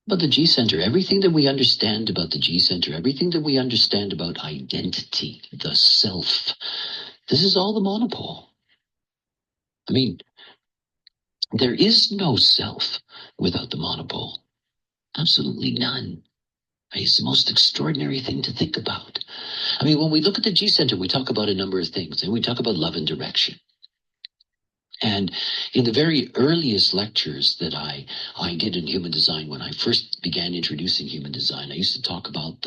But the G center, everything that we understand about the G center, everything that we understand about identity, the self, this is all the monopole. I mean, there is no self without the monopole. Absolutely none. It's the most extraordinary thing to think about. I mean, when we look at the G center, we talk about a number of things, and we talk about love and direction. And in the very earliest lectures that I did in human design, when I first began introducing human design, I used to talk about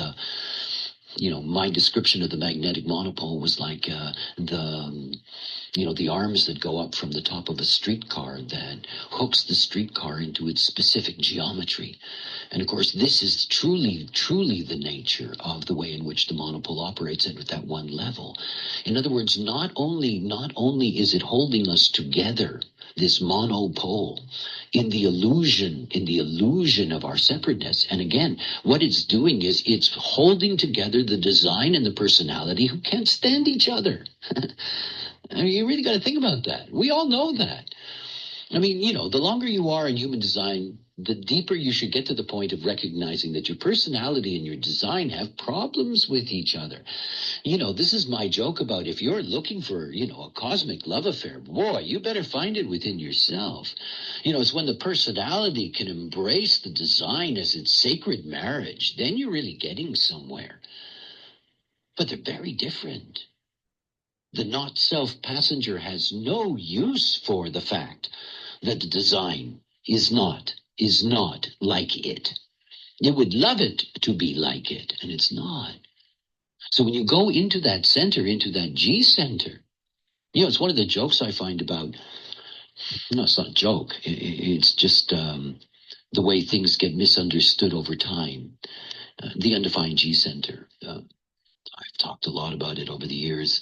my description of the magnetic monopole was like the arms that go up from the top of a streetcar that hooks the streetcar into its specific geometry. And of course, this is truly, truly the nature of the way in which the monopole operates at that one level. In other words, not only is it holding us together, this monopole, in the illusion of our separateness. And again, what it's doing is it's holding together the design and the personality who can't stand each other. I mean, you really got to think about that. We all know that. I mean, the longer you are in human design, the deeper you should get to the point of recognizing that your personality and your design have problems with each other. This is my joke about if you're looking for, a cosmic love affair, boy, you better find it within yourself. It's when the personality can embrace the design as its sacred marriage, then you're really getting somewhere. But they're very different. The not-self passenger has no use for the fact that the design is not like it. It would love it to be like it, and it's not. So when you go into that center, into that G center, it's one of the jokes I find about, no, it's not a joke. It's just the way things get misunderstood over time. The undefined G center. I've talked a lot about it over the years.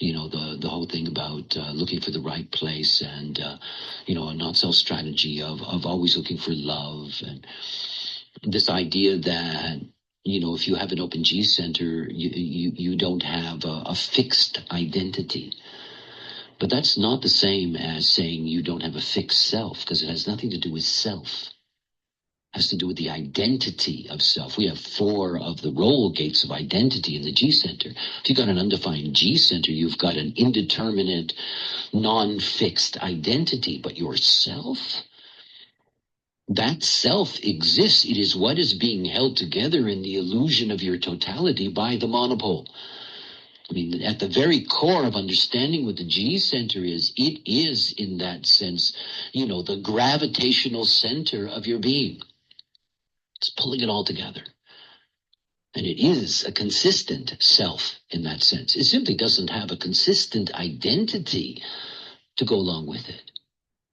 The whole thing about looking for the right place and, a not-self strategy of always looking for love. And this idea that, if you have an open G center, you don't have a fixed identity. But that's not the same as saying you don't have a fixed self, because it has nothing to do with self. Has to do with the identity of self. We have 4 of the roll gates of identity in the G center. If you've got an undefined G center, you've got an indeterminate, non-fixed identity. But yourself, that self exists. It is what is being held together in the illusion of your totality by the monopole. I mean, at the very core of understanding what the G center is, it is, in that sense, the gravitational center of your being. It's pulling it all together. And it is a consistent self in that sense. It simply doesn't have a consistent identity to go along with it.